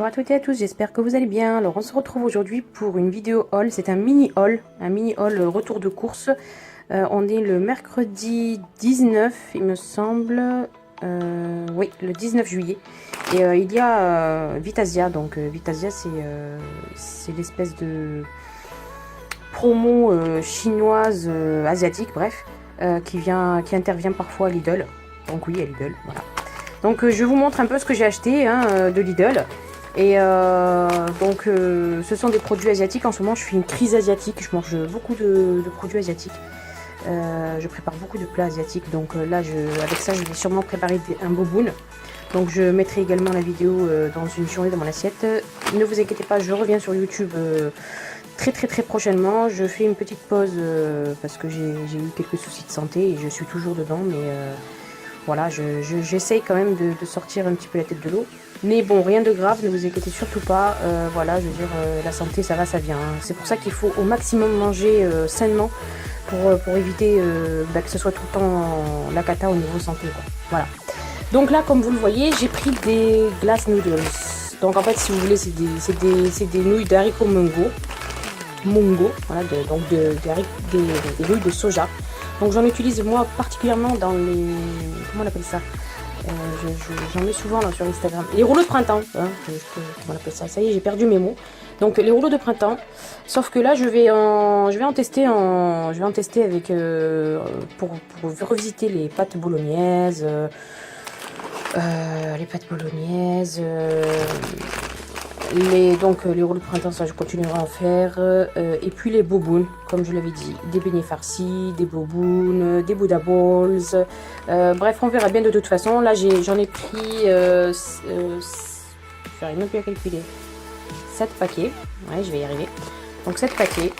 Bonjour à toutes et à tous, j'espère que vous allez bien. Alors on se retrouve aujourd'hui pour une vidéo haul, c'est un mini haul retour de course. On est le mercredi 19 il me semble, oui le 19 juillet. Et il y a Vitasia, donc Vitasia c'est l'espèce de promo chinoise, asiatique, bref, qui intervient parfois à Lidl. Donc oui, à Lidl, voilà. Donc je vous montre un peu ce que j'ai acheté de Lidl. Et ce sont des produits asiatiques. En ce moment je fais une crise asiatique, je mange beaucoup de produits asiatiques. Je prépare beaucoup de plats asiatiques, donc là avec ça je vais sûrement préparer un boboon. Donc je mettrai également la vidéo dans une journée dans mon assiette. Ne vous inquiétez pas, je reviens sur YouTube très prochainement. Je fais une petite pause parce que j'ai eu quelques soucis de santé et je suis toujours dedans, mais voilà, j'essaye quand même de sortir un petit peu la tête de l'eau. Mais bon, rien de grave, ne vous inquiétez surtout pas. Voilà, je veux dire, la santé, ça va, ça vient. Hein. C'est pour ça qu'il faut au maximum manger sainement pour éviter que ce soit tout le temps la cata au niveau santé, quoi. Voilà. Donc là, comme vous le voyez, j'ai pris des glass noodles. Donc en fait, si vous voulez, c'est des nouilles d'haricots mongo, voilà, donc des nouilles de soja. Donc j'en utilise moi particulièrement dans les... Comment on appelle ça, j'en mets souvent là sur Instagram. Les rouleaux de printemps, hein, comment on appelle ça. Ça y est, j'ai perdu mes mots. Donc les rouleaux de printemps. Sauf que là, je vais en tester avec pour revisiter les pâtes bolognaises. Les rouleaux de printemps, ça je continuerai à en faire. Et puis les bobounes, comme je l'avais dit, des beignets farcis, des bobounes, des Buddha balls. Bref, on verra bien de toute façon. Là, j'en ai pris, j'arrive même plus à calculer, 7 paquets. Ouais, je vais y arriver. Donc 7 paquets.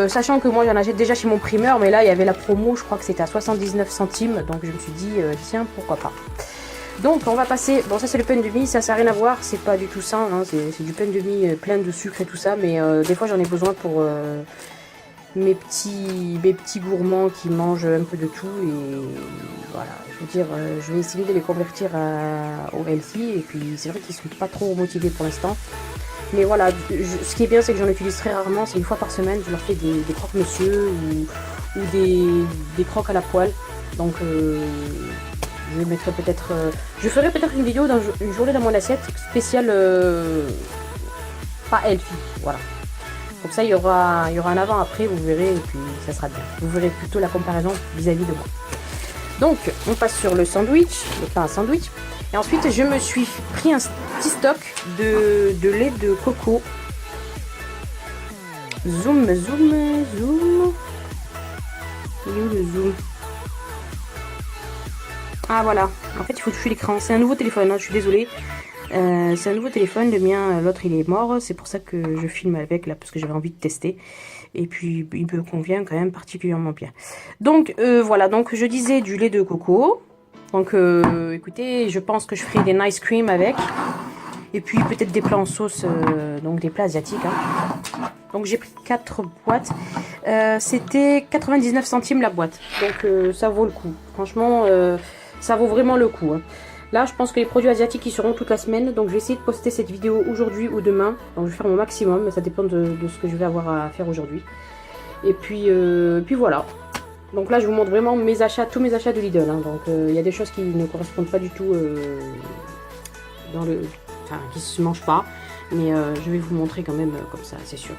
Sachant que moi j'en achète déjà chez mon primeur, mais là il y avait la promo, je crois que c'était à 79 centimes. Donc je me suis dit, tiens, pourquoi pas. Donc on va passer, bon ça c'est le pain de mie, ça n'a rien à voir, c'est pas du tout ça, hein, c'est du pain de mie plein de sucre et tout ça, mais des fois j'en ai besoin pour mes petits gourmands qui mangent un peu de tout, et voilà, je veux dire, je vais essayer de les convertir au healthy, et puis c'est vrai qu'ils sont pas trop motivés pour l'instant, mais voilà, ce qui est bien c'est que j'en utilise très rarement, c'est une fois par semaine, je leur fais des croque-monsieur ou des croques à la poêle, donc je mettrai peut-être, je ferai peut-être une vidéo une journée dans mon assiette spéciale, pas healthy, voilà. Comme ça il y aura un avant après, vous verrez, et puis ça sera bien. Vous verrez plutôt la comparaison vis-à-vis de moi. Donc on passe sur le sandwich, le pain à sandwich. Et ensuite je me suis pris un petit stock de lait de coco. Zoom. Il est où le zoom? Ah voilà, en fait il faut toucher l'écran, c'est un nouveau téléphone, hein, je suis désolée, c'est un nouveau téléphone, le mien, l'autre il est mort, c'est pour ça que je filme avec là, parce que j'avais envie de tester, et puis il me convient quand même particulièrement bien. Donc voilà, donc je disais du lait de coco, donc écoutez, je pense que je ferai des nice cream avec, et puis peut-être des plats en sauce, donc des plats asiatiques, hein. Donc j'ai pris 4 boîtes, c'était 99 centimes la boîte, donc ça vaut le coup, franchement... ça vaut vraiment le coup, hein. Là je pense que les produits asiatiques ils seront toute la semaine, donc je vais essayer de poster cette vidéo aujourd'hui ou demain, donc je vais faire mon maximum, mais ça dépend de ce que je vais avoir à faire aujourd'hui. Et puis voilà, donc là je vous montre vraiment mes achats, tous mes achats de Lidl, hein. Donc il y a des choses qui ne correspondent pas du tout qui se mangent pas, mais je vais vous montrer quand même comme ça, c'est sûr.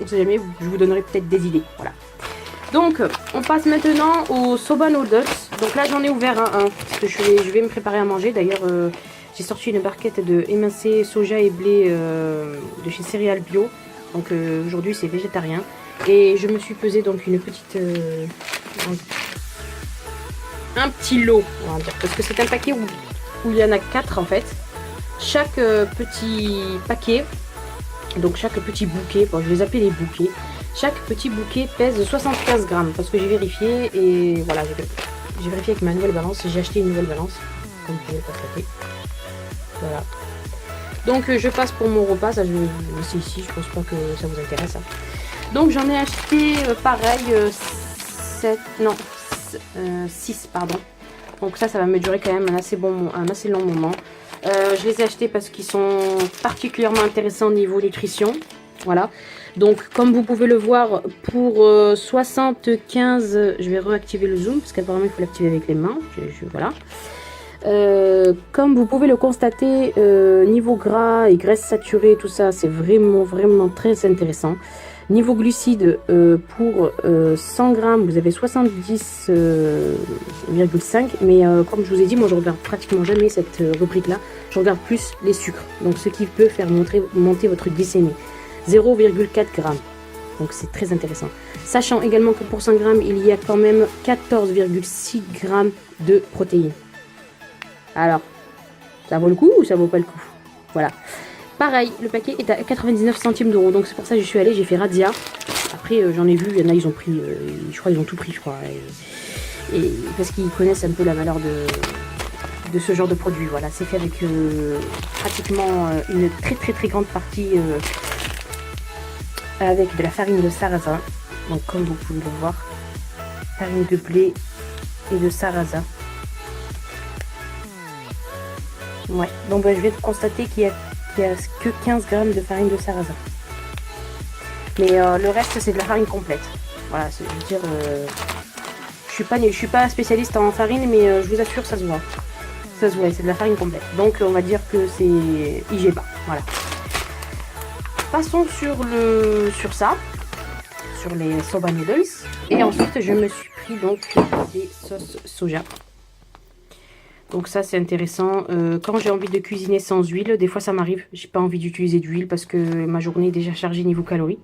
On sait jamais, je vous donnerai peut-être des idées, voilà. Donc, on passe maintenant au soba noodles. Donc là, j'en ai ouvert un, parce que je vais me préparer à manger. D'ailleurs, j'ai sorti une barquette de émincé soja et blé de chez Céréales Bio. Donc aujourd'hui, c'est végétarien. Et je me suis pesé donc une petite... un petit lot, on va dire. Parce que c'est un paquet où il y en a 4 en fait. Chaque petit paquet, donc chaque petit bouquet, bon, je les appelle les bouquets. Chaque petit bouquet pèse 75 grammes parce que j'ai vérifié, et voilà, j'ai vérifié avec ma nouvelle balance, j'ai acheté une nouvelle balance, comme vous pouvez le constater. Voilà. Donc je passe pour mon repas, ça je vais le laisser ici, je pense pas que ça vous intéresse. Hein. Donc j'en ai acheté pareil 6 pardon. Donc ça va me durer quand même un assez long moment. Je les ai achetés parce qu'ils sont particulièrement intéressants au niveau nutrition. Voilà. Donc, comme vous pouvez le voir, pour 75, je vais réactiver le zoom parce qu'apparemment il faut l'activer avec les mains. Voilà. Comme vous pouvez le constater, niveau gras et graisse saturée, tout ça, c'est vraiment très intéressant. Niveau glucides, pour 100 grammes, vous avez 70,5. Mais comme je vous ai dit, moi je regarde pratiquement jamais cette rubrique-là. Je regarde plus les sucres. Donc ce qui peut faire monter votre glycémie. 0,4 grammes. Donc c'est très intéressant. Sachant également que pour 100 grammes, il y a quand même 14,6 grammes de protéines. Alors, ça vaut le coup ou ça vaut pas le coup? Voilà. Pareil, le paquet est à 99 centimes d'euros. Donc c'est pour ça que je suis allée, j'ai fait Radia. Après, j'en ai vu, il y en a, ils ont pris, je crois ils ont tout pris, je crois. Et parce qu'ils connaissent un peu la valeur de ce genre de produit. Voilà, c'est fait avec pratiquement une très grande partie avec de la farine de sarrasin. Donc comme vous pouvez le voir, farine de blé et de sarrasin. Ouais, donc je vais constater qu'il y a que 15 grammes de farine de sarrasin. Mais le reste c'est de la farine complète. Voilà, je veux dire, je suis pas spécialiste en farine, mais je vous assure ça se voit. Ça se voit, c'est de la farine complète. Donc on va dire que c'est IGPA. Voilà. Passons sur les soba noodles. Et ensuite je me suis pris donc des sauces soja. Donc ça c'est intéressant. Quand j'ai envie de cuisiner sans huile, des fois ça m'arrive, j'ai pas envie d'utiliser d'huile parce que ma journée est déjà chargée niveau calories.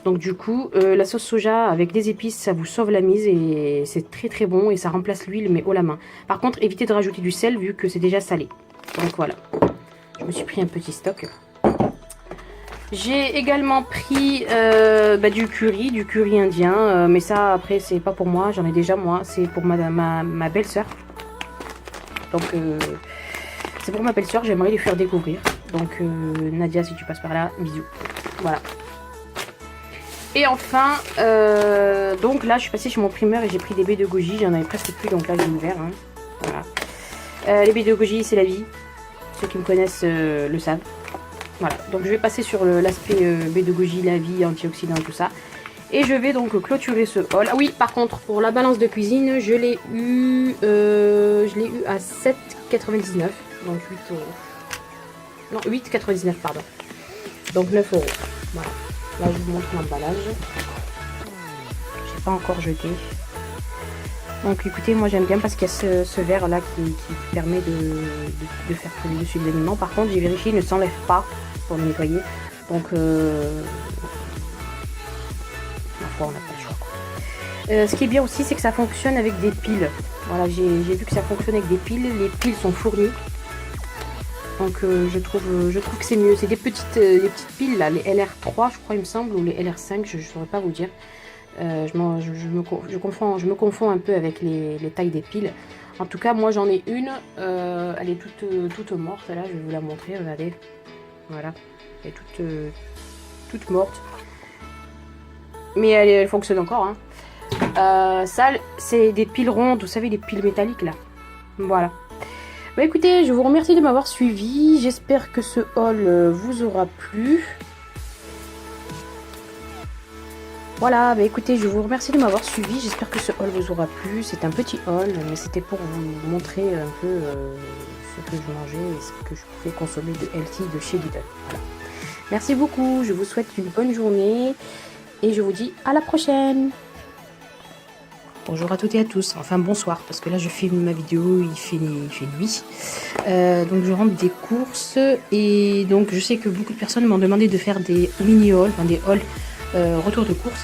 Donc du coup, la sauce soja avec des épices, ça vous sauve la mise et c'est très bon et ça remplace l'huile mais haut la main. Par contre, évitez de rajouter du sel vu que c'est déjà salé. Donc voilà, je me suis pris un petit stock. J'ai également pris du curry indien, mais ça après c'est pas pour moi, j'en ai déjà moi, c'est pour ma belle-sœur. Donc c'est pour ma belle-sœur, j'aimerais lui faire découvrir. Donc Nadia, si tu passes par là, bisous. Voilà. Et enfin, donc là je suis passée chez mon primeur et j'ai pris des baies de goji, j'en avais presque plus, donc là j'ai ouvert. Hein. Voilà. Les baies de goji c'est la vie, ceux qui me connaissent le savent. Voilà, donc je vais passer sur l'aspect baies de goji, la vie, antioxydants, tout ça. Et je vais donc clôturer ce haul. Ah oui, par contre, pour la balance de cuisine, je l'ai eu à 7,99. Donc 8 euros. Non, 8,99, pardon. Donc 9 euros. Voilà. Là, je vous montre l'emballage. J'ai pas encore jeté. Donc écoutez, moi j'aime bien parce qu'il y a ce verre là qui permet de faire couler dessus les aliments. Par contre, j'ai vérifié, il ne s'enlève pas pour le nettoyer. Donc on n'a pas le choix, quoi. Ce qui est bien aussi, c'est que ça fonctionne avec des piles. Voilà, j'ai vu que ça fonctionne avec des piles. Les piles sont fournies. Donc je trouve que c'est mieux. C'est des petites piles là, les LR3 je crois il me semble, ou les LR5, je ne saurais pas vous dire. Je me confonds un peu avec les tailles des piles. En tout cas, moi j'en ai une. Elle est toute morte là, je vais vous la montrer, regardez. Voilà, elle est toute morte. Mais elle fonctionne encore. Hein. Ça, c'est des piles rondes, vous savez, les piles métalliques là. Voilà. Bah écoutez, je vous remercie de m'avoir suivi. J'espère que ce haul vous aura plu. Voilà, bah écoutez, je vous remercie de m'avoir suivi. J'espère que ce haul vous aura plu. C'est un petit haul, mais c'était pour vous montrer un peu ce que je mangeais et ce que je pouvais consommer de healthy de chez Lidl. Voilà. Merci beaucoup, je vous souhaite une bonne journée et je vous dis à la prochaine. Bonjour à toutes et à tous, enfin bonsoir, parce que là je filme ma vidéo, il fait nuit. Donc je rentre des courses et donc je sais que beaucoup de personnes m'ont demandé de faire des mini hauls, enfin des hauls retour de course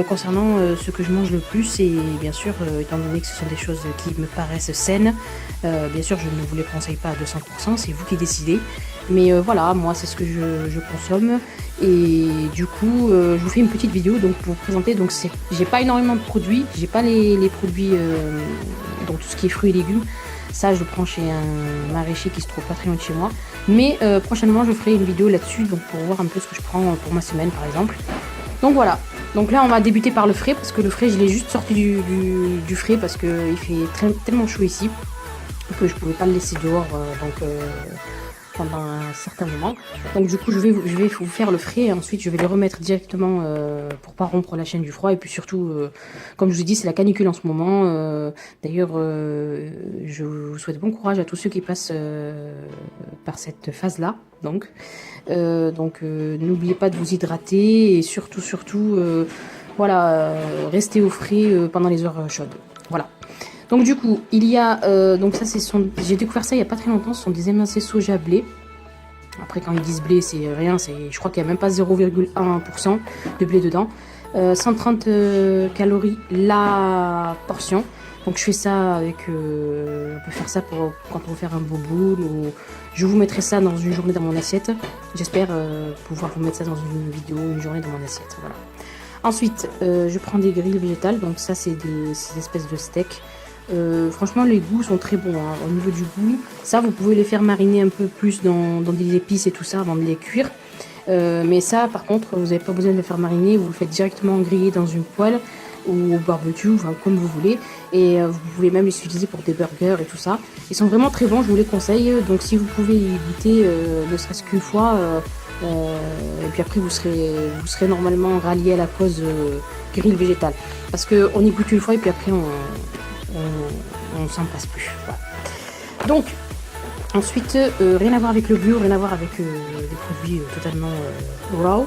concernant ce que je mange le plus et bien sûr étant donné que ce sont des choses qui me paraissent saines, bien sûr je ne vous les conseille pas à 200%, c'est vous qui décidez, mais voilà, moi c'est ce que je consomme et du coup je vous fais une petite vidéo donc pour vous présenter. Donc j'ai pas énormément de produits, j'ai pas les produits donc tout ce qui est fruits et légumes, ça je le prends chez un maraîcher qui se trouve pas très loin de chez moi, mais prochainement je ferai une vidéo là-dessus donc pour voir un peu ce que je prends pour ma semaine par exemple. Donc voilà, donc là on va débuter par le frais parce que le frais je l'ai juste sorti du frais parce qu'il fait tellement chaud ici que je pouvais pas le laisser dehors pendant un certain moment. Donc du coup je vais vous faire le frais et ensuite je vais les remettre directement pour pas rompre la chaîne du froid. Et puis surtout, comme je vous ai dit, c'est la canicule en ce moment. D'ailleurs, je vous souhaite bon courage à tous ceux qui passent par cette phase-là. Donc n'oubliez pas de vous hydrater et surtout, voilà, restez au frais pendant les heures chaudes. Voilà. Donc du coup, il y a, donc ça c'est j'ai découvert ça il y a pas très longtemps, ce sont des émincés soja blé. Après quand ils disent blé, c'est rien, je crois qu'il n'y a même pas 0,1% de blé dedans. 130 calories la portion. Donc je fais ça avec, on peut faire ça pour quand on veut faire un boboul, ou je vous mettrai ça dans une journée dans mon assiette. J'espère pouvoir vous mettre ça dans une vidéo, une journée dans mon assiette. Voilà. Ensuite, je prends des grilles végétales, donc ça c'est des espèces de steaks. Franchement les goûts sont très bons hein. Au niveau du goût, ça vous pouvez les faire mariner un peu plus dans des épices et tout ça avant de les cuire, mais ça par contre vous n'avez pas besoin de les faire mariner, vous le faites directement griller dans une poêle ou au barbecue, enfin, comme vous voulez, et vous pouvez même les utiliser pour des burgers et tout ça. Ils sont vraiment très bons, je vous les conseille, donc si vous pouvez y goûter ne serait-ce qu'une fois, et puis après vous serez normalement rallié à la cause grille végétale, parce qu'on y goûte une fois et puis après on s'en passe plus. Voilà. Donc ensuite, rien à voir avec le bio, rien à voir avec des produits totalement raw.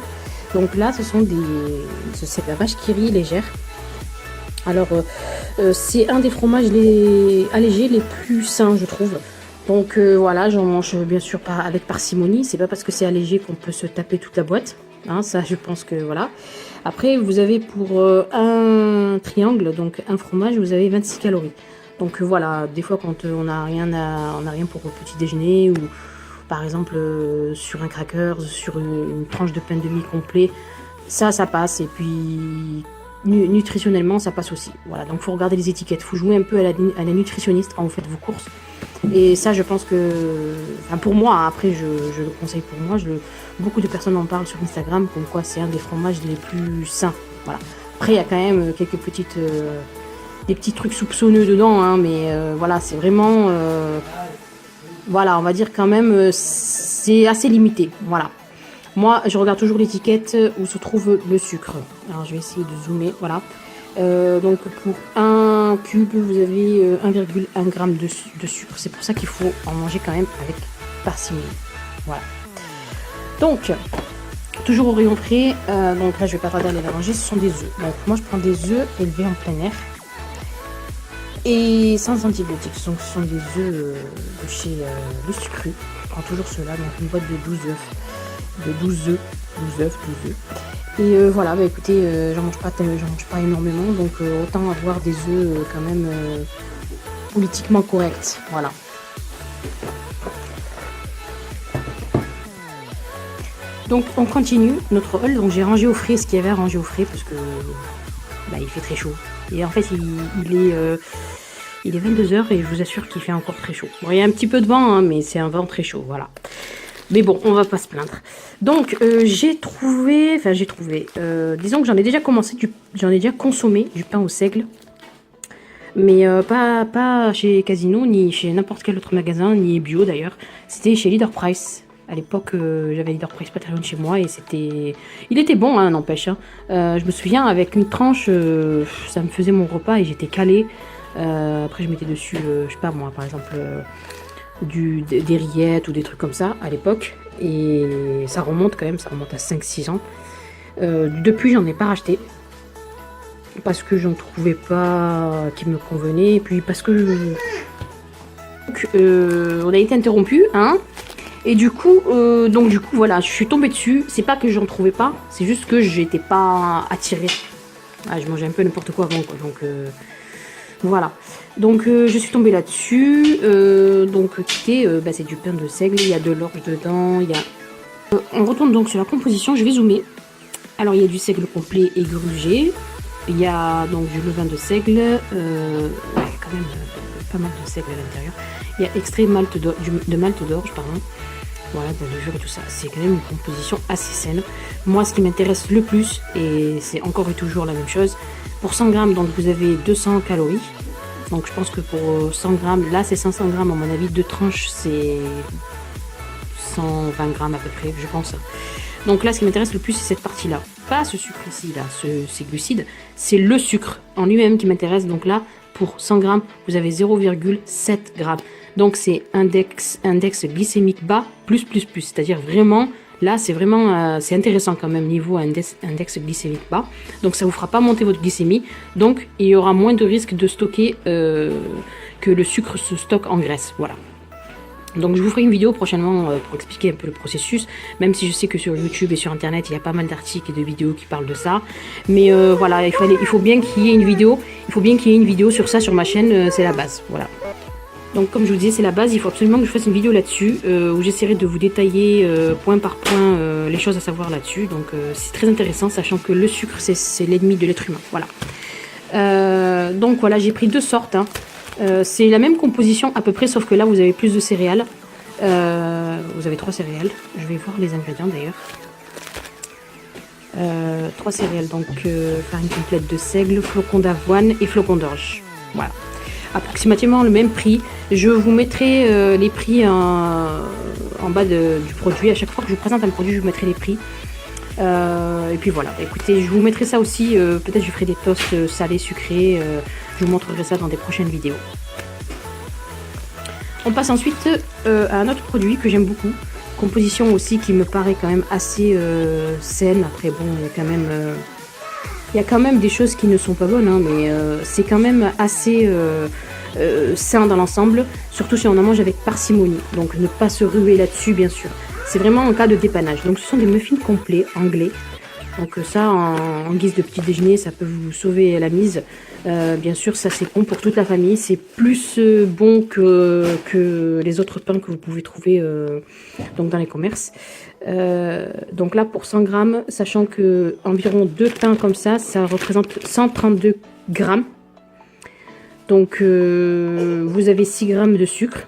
Donc là c'est la vache qui rit légère. Alors c'est un des fromages allégés les plus sains, je trouve. Donc voilà, j'en mange bien sûr pas avec parcimonie. C'est pas parce que c'est allégé qu'on peut se taper toute la boîte. Hein, ça je pense que voilà. Après vous avez pour un triangle, donc un fromage, vous avez 26 calories. Donc voilà, des fois quand on n'a rien pour le petit déjeuner, ou par exemple sur un cracker, sur une tranche de pain de mie complet, ça passe. Et puis nutritionnellement ça passe aussi. Voilà, donc faut regarder les étiquettes, faut jouer un peu à la nutritionniste quand vous faites vos courses. Et ça je pense que, enfin pour moi, hein, après je le conseille pour moi, beaucoup de personnes en parlent sur Instagram comme quoi c'est un des fromages les plus sains. Voilà. Après il y a quand même quelques des petits trucs soupçonneux dedans, hein, mais voilà, c'est vraiment voilà, on va dire quand même c'est assez limité. Voilà. Moi, je regarde toujours l'étiquette où se trouve le sucre. Alors, je vais essayer de zoomer. Voilà. Donc, pour un cube, vous avez 1,1 g de sucre. C'est pour ça qu'il faut en manger quand même avec parcimonie. Voilà. Donc, toujours au rayon frais. Donc là, je vais pas tarder à les manger. Ce sont des œufs. Donc, moi, je prends des œufs élevés en plein air et sans antibiotiques. Donc, ce sont des œufs de chez Le Sucru. Je prends toujours ceux-là. Donc, une boîte de 12 œufs. De 12 œufs. Et voilà, bah écoutez, j'en mange pas énormément, donc autant avoir des œufs quand même politiquement corrects. Voilà. Donc on continue notre haul. Donc j'ai rangé au frais ce qu'il y avait à ranger au frais parce que bah, il fait très chaud. Et en fait il est 22h et je vous assure qu'il fait encore très chaud. Bon, il y a un petit peu de vent, hein, mais c'est un vent très chaud, voilà. Mais bon, on va pas se plaindre. Donc, j'ai trouvé, disons que j'en ai déjà consommé du pain au seigle. Mais pas chez Casino, ni chez n'importe quel autre magasin, ni bio d'ailleurs. C'était chez Leader Price. À l'époque, j'avais Leader Price pas très loin de chez moi et il était bon, hein, n'empêche. Hein. Je me souviens, avec une tranche, ça me faisait mon repas et j'étais calée. Après, je mettais dessus, je sais pas moi, par exemple... des rillettes ou des trucs comme ça à l'époque, et ça remonte quand même, ça remonte à 5-6 ans. Depuis j'en ai pas racheté parce que j'en trouvais pas qui me convenait, et puis parce que donc, on a été interrompu, hein, et du coup voilà, je suis tombée dessus. C'est pas que j'en trouvais pas, c'est juste que j'étais pas attirée. Ah, je mangeais un peu n'importe quoi avant, quoi, donc voilà. Donc je suis tombée là-dessus. Donc c'est du pain de seigle, il y a de l'orge dedans, on retourne donc sur la composition, je vais zoomer. Alors il y a du seigle complet et grugé. Il y a donc du levain de seigle, quand même pas mal de seigle à l'intérieur. Il y a extrait de malt d'orge, pardon. Voilà, de levure et tout ça. C'est quand même une composition assez saine. Moi, ce qui m'intéresse le plus, et c'est encore et toujours la même chose, pour 100 grammes, donc vous avez 200 calories. Donc je pense que pour 100 grammes, là c'est 500 grammes à mon avis, 2 tranches c'est 120 grammes à peu près, je pense. Donc là ce qui m'intéresse le plus c'est cette partie là, pas ce sucre ici là, ces glucides, c'est le sucre en lui-même qui m'intéresse. Donc là pour 100 grammes vous avez 0,7 grammes. Donc c'est index glycémique bas plus, c'est-à-dire vraiment, là c'est vraiment, c'est intéressant quand même niveau index glycémique bas. Donc ça vous fera pas monter votre glycémie, donc il y aura moins de risque de stocker que le sucre se stocke en graisse, voilà. Donc je vous ferai une vidéo prochainement pour expliquer un peu le processus, même si je sais que sur YouTube et sur internet il y a pas mal d'articles et de vidéos qui parlent de ça. Mais voilà, il faut bien qu'il y ait une vidéo, sur ça sur ma chaîne, c'est la base, voilà. Donc comme je vous disais, c'est la base, il faut absolument que je fasse une vidéo là-dessus, où j'essaierai de vous détailler point par point les choses à savoir là-dessus. Donc c'est très intéressant, sachant que le sucre c'est l'ennemi de l'être humain, voilà. Donc voilà, j'ai pris 2 sortes, hein. C'est la même composition à peu près, sauf que là vous avez plus de céréales. Vous avez 3 céréales, je vais voir les ingrédients d'ailleurs. 3 céréales, donc farine complète de seigle, flocons d'avoine et flocons d'orge, voilà. Approximativement le même prix. Je vous mettrai les prix en bas du produit. À chaque fois que je vous présente un produit, je vous mettrai les prix. Et puis voilà, écoutez, je vous mettrai ça aussi. Peut-être je ferai des toasts salés, sucrés. Je vous montrerai ça dans des prochaines vidéos. On passe ensuite à un autre produit que j'aime beaucoup. Composition aussi qui me paraît quand même assez saine. Après bon, il y a quand même des choses qui ne sont pas bonnes, hein, mais c'est quand même assez sain dans l'ensemble, surtout si on en mange avec parcimonie. Donc ne pas se ruer là-dessus, bien sûr. C'est vraiment en cas de dépannage. Donc ce sont des muffins complets anglais. Donc ça, en guise de petit déjeuner, ça peut vous sauver la mise. Bien sûr, ça c'est bon pour toute la famille. C'est plus bon que les autres pains que vous pouvez trouver donc dans les commerces. Donc là, pour 100 grammes, sachant que environ 2 pains comme ça représente 132 grammes. Donc vous avez 6 grammes de sucre.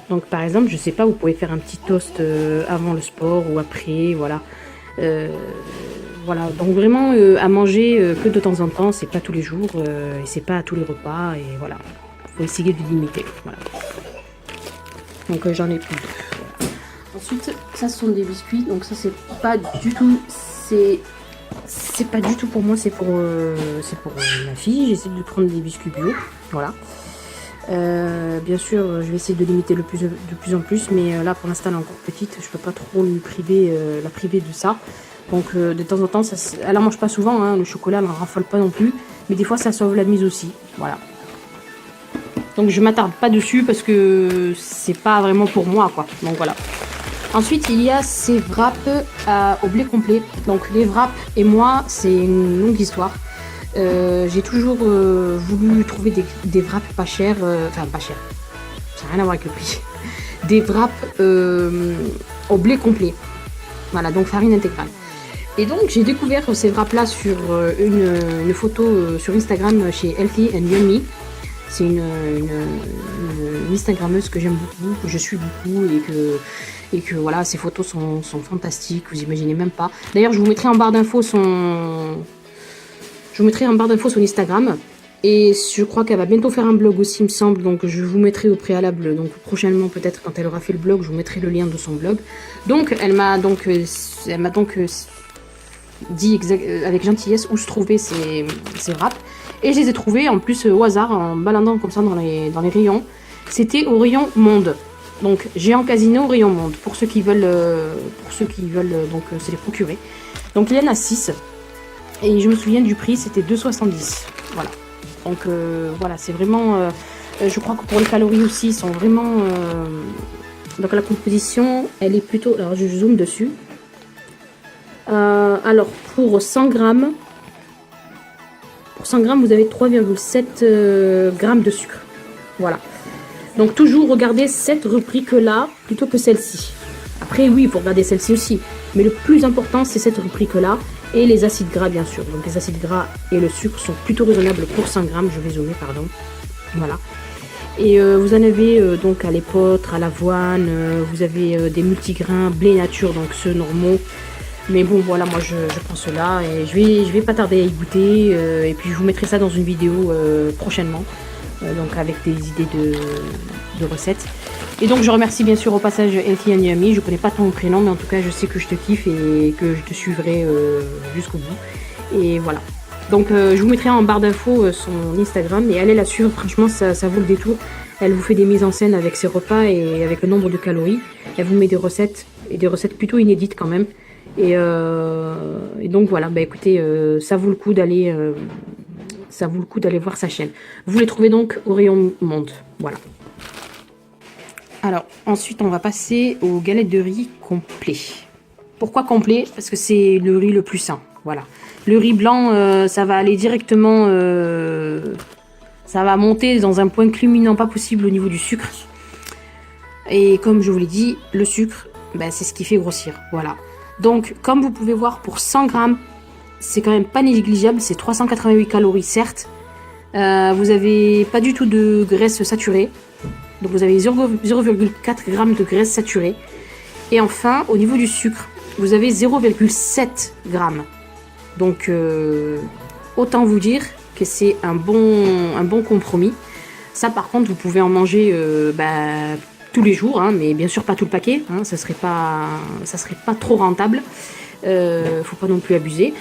Donc par exemple, je sais pas, vous pouvez faire un petit toast avant le sport ou après, voilà. Voilà, donc vraiment à manger que de temps en temps, c'est pas tous les jours et c'est pas à tous les repas, et voilà, faut essayer de limiter, voilà. Donc j'en ai plus 2. Voilà. Ensuite, ça ce sont des biscuits, donc ça c'est pas du tout, c'est pas du tout pour moi, c'est pour ma fille. J'essaie de prendre des biscuits bio, voilà. Bien sûr, je vais essayer de limiter de plus en plus, mais là pour l'instant elle est encore petite, je peux pas trop la priver de ça. Donc de temps en temps, elle en mange pas souvent, hein, le chocolat elle en raffole pas non plus, mais des fois ça sauve la mise aussi, voilà. Donc je m'attarde pas dessus parce que c'est pas vraiment pour moi, quoi. Donc voilà. Ensuite il y a ces wraps au blé complet. Donc les wraps et moi c'est une longue histoire. J'ai toujours voulu trouver des wraps pas chers, enfin pas chers, ça n'a rien à voir avec le prix, des wraps au blé complet, voilà, donc farine intégrale. Et donc j'ai découvert ces wraps là sur une photo sur Instagram chez Healthy and Yummy. C'est une Instagrammeuse que j'aime beaucoup, que je suis beaucoup, et que voilà, ces photos sont fantastiques, vous imaginez même pas. D'ailleurs je vous mettrai en barre d'infos son Instagram, et je crois qu'elle va bientôt faire un blog aussi, il me semble, donc je vous mettrai au préalable, donc prochainement peut-être quand elle aura fait le blog, je vous mettrai le lien de son blog. Donc elle m'a donc dit avec gentillesse où se trouvaient ces wraps, et je les ai trouvés en plus au hasard en baladant comme ça dans les rayons. C'était au rayon Monde, donc Géant Casino au rayon Monde, pour ceux qui veulent donc se les procurer. Donc il y en a 6. Et je me souviens du prix, c'était 2,70. Voilà. Donc voilà, c'est vraiment... je crois que pour les calories aussi, ils sont vraiment... donc la composition, elle est plutôt... Alors je zoome dessus. Alors pour 100 grammes... Pour 100 grammes, vous avez 3,7 grammes de sucre. Voilà. Donc toujours regardez cette rubrique-là plutôt que celle-ci. Après oui, il faut regarder celle-ci aussi. Mais le plus important, c'est cette rubrique-là. Et les acides gras, bien sûr. Donc les acides gras et le sucre sont plutôt raisonnables pour 100 grammes. Je vais zoomer, pardon. Voilà. Et vous en avez donc à l'épeautre, à l'avoine. Vous avez des multigrains, blé nature, donc ceux normaux. Mais bon, voilà, moi je prends ceux-là. Et je vais pas tarder à y goûter. Et puis je vous mettrai ça dans une vidéo prochainement. donc avec des idées de recettes. Et donc je remercie bien sûr au passage Healthy and Yummy. Je connais pas ton prénom, mais en tout cas je sais que je te kiffe et que je te suivrai jusqu'au bout. Et voilà. Donc je vous mettrai en barre d'infos son Instagram et allez la suivre, franchement ça vaut le détour. Elle vous fait des mises en scène avec ses repas et avec le nombre de calories. Elle vous met des recettes, et des recettes plutôt inédites quand même. Et donc voilà, bah écoutez, ça vaut le coup d'aller voir sa chaîne. Vous les trouvez donc au rayon monde, voilà. Alors ensuite on va passer aux galettes de riz complet. Pourquoi complet? Parce que c'est le riz le plus sain, voilà. Le riz blanc, ça va aller directement, ça va monter dans un point culminant pas possible au niveau du sucre. Et comme je vous l'ai dit, le sucre, ben, c'est ce qui fait grossir, voilà. Donc, comme vous pouvez voir, pour 100 grammes, c'est quand même pas négligeable, c'est 388 calories, certes. Vous avez pas du tout de graisse saturée, donc vous avez 0,4 grammes de graisse saturée. Et enfin, au niveau du sucre, vous avez 0,7 grammes. Donc, autant vous dire que c'est un bon compromis. Ça, par contre, vous pouvez en manger tous les jours, hein, mais bien sûr pas tout le paquet. Hein, ça serait pas trop rentable. Faut pas non plus abuser.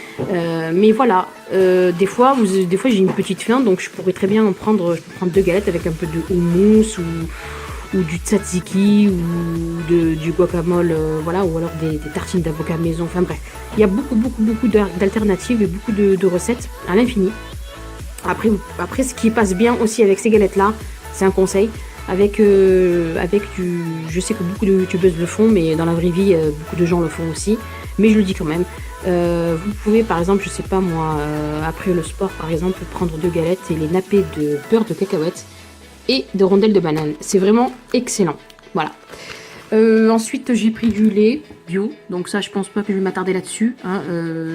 Mais voilà, des fois j'ai une petite faim, donc je pourrais très bien je peux prendre 2 galettes avec un peu de houmous ou du tzatziki ou du guacamole, voilà, ou alors des tartines d'avocat maison. Enfin bref, il y a beaucoup d'alternatives et beaucoup de recettes à l'infini. Après, ce qui passe bien aussi avec ces galettes-là, c'est un conseil, avec du... Je sais que beaucoup de youtubeuses le font, mais dans la vraie vie, beaucoup de gens le font aussi. Mais je le dis quand même. Vous pouvez, par exemple, je sais pas moi, après le sport, par exemple, prendre 2 galettes et les napper de beurre de cacahuète et de rondelles de banane. C'est vraiment excellent. Voilà. Ensuite, j'ai pris du lait bio, donc ça je pense pas que je vais m'attarder là-dessus, hein.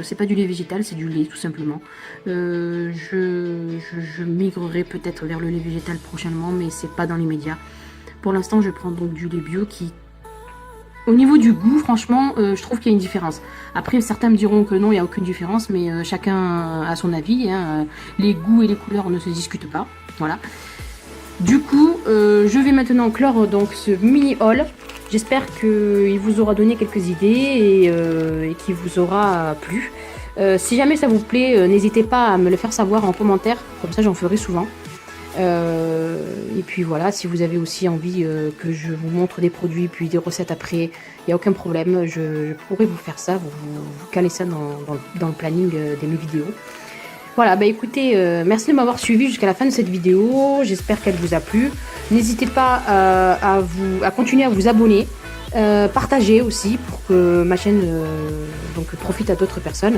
C'est pas du lait végétal, c'est du lait tout simplement. Je migrerai peut-être vers le lait végétal prochainement, mais c'est pas dans les médias. Pour l'instant, je prends donc du lait bio qui, au niveau du goût, franchement, je trouve qu'il y a une différence. Après, certains me diront que non, il n'y a aucune différence, mais chacun a son avis, hein. Les goûts et les couleurs ne se discutent pas, voilà. Du coup, je vais maintenant clore donc ce mini haul. J'espère qu'il vous aura donné quelques idées et qu'il vous aura plu. Si jamais ça vous plaît, n'hésitez pas à me le faire savoir en commentaire, comme ça j'en ferai souvent. Et puis voilà, si vous avez aussi envie que je vous montre des produits puis des recettes après, il n'y a aucun problème, je pourrais vous faire ça, vous caler ça dans le planning de mes vidéos. Voilà, bah écoutez, merci de m'avoir suivi jusqu'à la fin de cette vidéo, j'espère qu'elle vous a plu. N'hésitez pas à continuer à vous abonner, partager aussi pour que ma chaîne donc profite à d'autres personnes.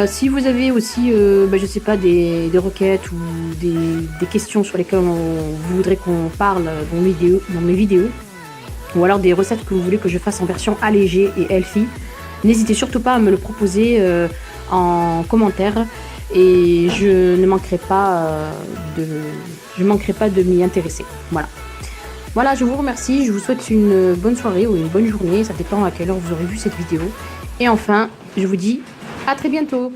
Si vous avez aussi, je sais pas, des requêtes ou des questions sur lesquelles vous voudrez qu'on parle dans mes vidéos, ou alors des recettes que vous voulez que je fasse en version allégée et healthy, n'hésitez surtout pas à me le proposer en commentaire. Et je ne manquerai pas de m'y intéresser. Voilà, je vous remercie, je vous souhaite une bonne soirée ou une bonne journée, ça dépend à quelle heure vous aurez vu cette vidéo. Et enfin, je vous dis à très bientôt.